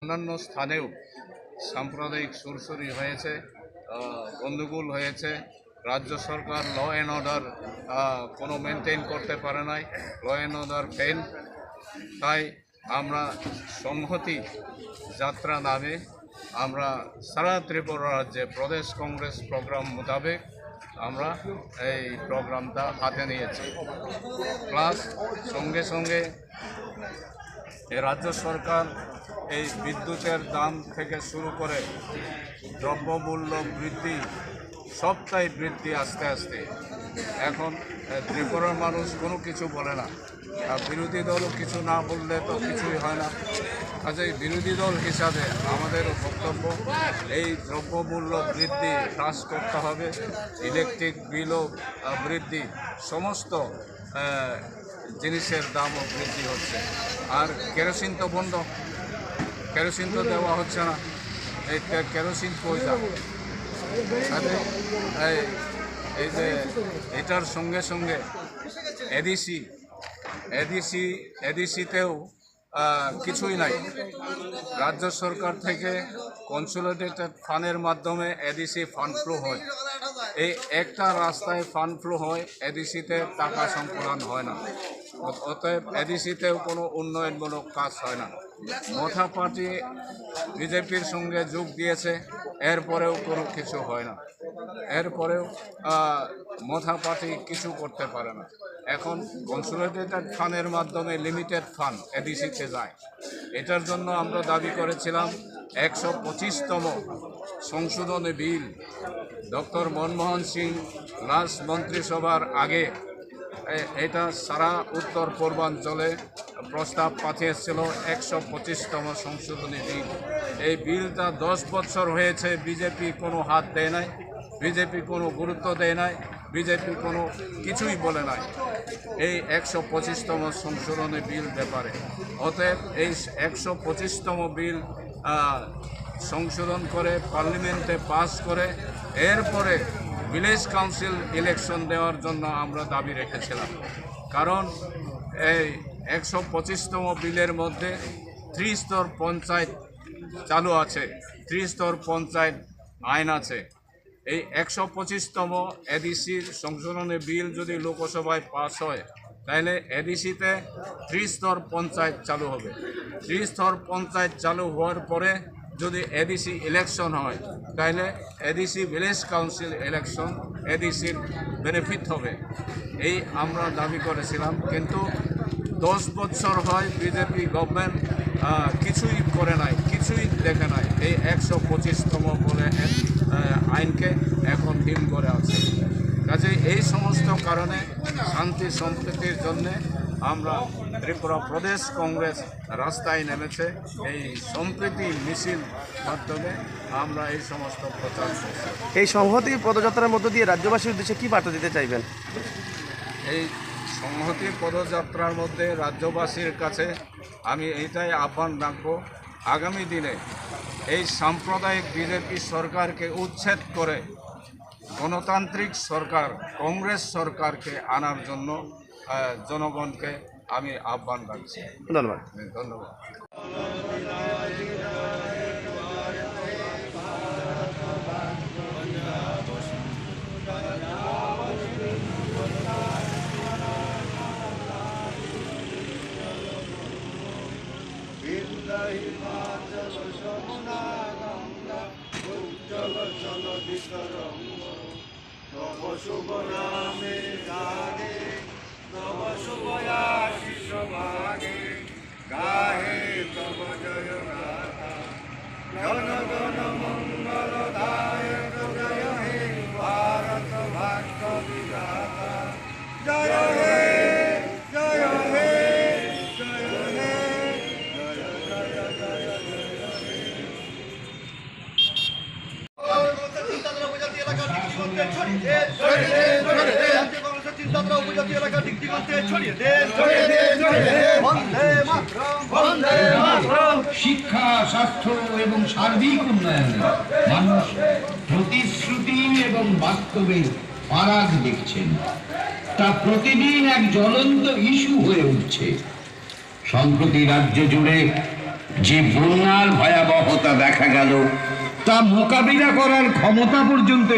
অন্যান্য স্থানেও সাম্প্রদায়িক সুরসুরি হয়েছে, গণ্ডগোল হয়েছে। রাজ্য সরকার ল অ্যান্ড অর্ডার কোনো মেনটেন করতে পারে নাই, ল অ্যান্ড অর্ডার ফেল। তাই আমরা সংহতি যাত্রা নামে আমরা সারা ত্রিপুরা রাজ্যে প্রদেশ কংগ্রেস প্রোগ্রাম মোতাবেক আমরা এই প্রোগ্রামটা হাতে নিয়েছি। প্লাস সঙ্গে সঙ্গে রাজ্য সরকার এই বিদ্যুতের দাম থেকে শুরু করে দ্রব্যমূল্য বৃদ্ধি, সবটাই বৃদ্ধি আস্তে আস্তে। এখন ত্রিপুরার মানুষ কোনো কিছু বলে না, আর বিরোধী দলও কিছু না বললে তো কিছুই হয় না। কাজেই বিরোধী দল হিসাবে আমাদেরও বক্তব্য, এই দ্রব্যমূল্য বৃদ্ধি হ্রাস করতে হবে, ইলেকট্রিক বিলও বৃদ্ধি, সমস্ত জিনিসের দামও বৃদ্ধি হচ্ছে। আর কেরোসিন তো বন্ধ, কেরোসিন তো দেওয়া হচ্ছে না। এই কেরোসিন পয়সা এই যে এটার সঙ্গে সঙ্গে এডিসিতেও কিছুই নাই। রাজ্য সরকার থেকে কনসোলিডেটেড ফান্ডের মাধ্যমে এডিসি ফান্ড ফ্লো হয়, এই একটা রাস্তায় ফান্ড ফ্লো হয়, এডিসিতে টাকা সংকলন হয় না। অতএব এডিসিতেও কোনো উন্নয়নমূলক কাজ হয় না। মথা পার্টি বিজেপির সঙ্গে যোগ দিয়েছে, এরপরেও কোনো কিছু হয় না। এরপরেও মথা পার্টি কিছু করতে পারে না। এখন কনসোলিডেটেড ফান্ডের মাধ্যমে লিমিটেড ফান্ড এডিসিতে যায়। এটার জন্য আমরা দাবি করেছিলাম 125তম সংশোধনী বিল। ডক্টর মনমোহন সিং লাস্ট মন্ত্রিসভার আগে এটা সারা উত্তর পূর্বাঞ্চলে প্রস্তাব পাঠিয়েছিল 125তম সংশোধনী বিল। এই বিলটা 10 বছর হয়েছে, বিজেপি কোনো হাত দেয় নাই, বিজেপি কোনো গুরুত্ব দেয় নাই, বিজেপি কোনো কিছুই বলে নাই এই 125তম সংশোধনী বিল ব্যাপারে। অতএব এই 125তম বিল সংশোধন করে পার্লামেন্টে পাস করে এরপরে ভিলেজ কাউন্সিল ইলেকশন দেওয়ার জন্য আমরা দাবি রেখেছিলাম। কারণ এই 125তম বিলের মধ্যে ত্রিস্তর পঞ্চায়েত চালু আছে, ত্রিস্তর পঞ্চায়েত আইন আছে। এই 125তম এডিসির সংশোধনী বিল যদি লোকসভায় পাস হয়, তাহলে এডিসিতে ত্রিস্তর পঞ্চায়েত চালু হবে। ত্রিস্তর পঞ্চায়েত চালু হওয়ার পরে যদি এডিসি ইলেকশন হয়, তাহলে এডিসি ভিলেজ কাউন্সিল ইলেকশন এডিসির বেনিফিট হবে, এই আমরা দাবি করেছিলাম। কিন্তু 10 বছর হয় বিজেপি গভর্নমেন্ট কিছুই করে নাই, কিছুই দেখে নাই। এই 125তম বলে আইনকে এখন হিম করে আছে। কাজে এই সমস্ত কারণে শান্তি সম্প্রীতির জন্যে আমরা ত্রিপুরা প্রদেশ কংগ্রেস রাস্তায় নেমেছে। এই সম্প্রীতি মিছিল মাধ্যমে আমরা এই সমস্ত প্রচার করছি। এই সংহতি পদযাত্রার মধ্য দিয়ে রাজ্যবাসীর উদ্দেশ্যে কী বার্তা দিতে চাইবেন? এই সংহতি পদযাত্রার মধ্যে রাজ্যবাসীর কাছে আমি এইটাই আহ্বান রাখবো, আগামী দিনে এই সাম্প্রদায়িক বিজেপি সরকারকে উচ্ছেদ করে গণতান্ত্রিক সরকার, কংগ্রেস সরকারকে আনার জন্য জনগণকে আমি আহ্বান রাখছি। ধন্যবাদ। ধন্যবাদ। শুভ নামে গাহে তব শুভ আশিস ভাগে গাহে তব জয় গাথা জন গণ মঙ্গল দায়ক জয় হে ভারত ভাগ্য বিধাতা জয় হে জয় হে জয় হে জয় জয় জয় শিক্ষা, স্বাস্থ্য এবং সার্বিক উন্নয়নে মানুষ প্রতিশ্রুতি এবং বাস্তবে ফারাক দেখছেন, তা প্রতিদিন এক জ্বলন্ত ইস্যু হয়ে উঠছে। সম্প্রতি রাজ্য জুড়ে যে বন্যার ভয়াবহতা দেখা গেল তা মোকাবিলা করার ক্ষমতা পর্যন্ত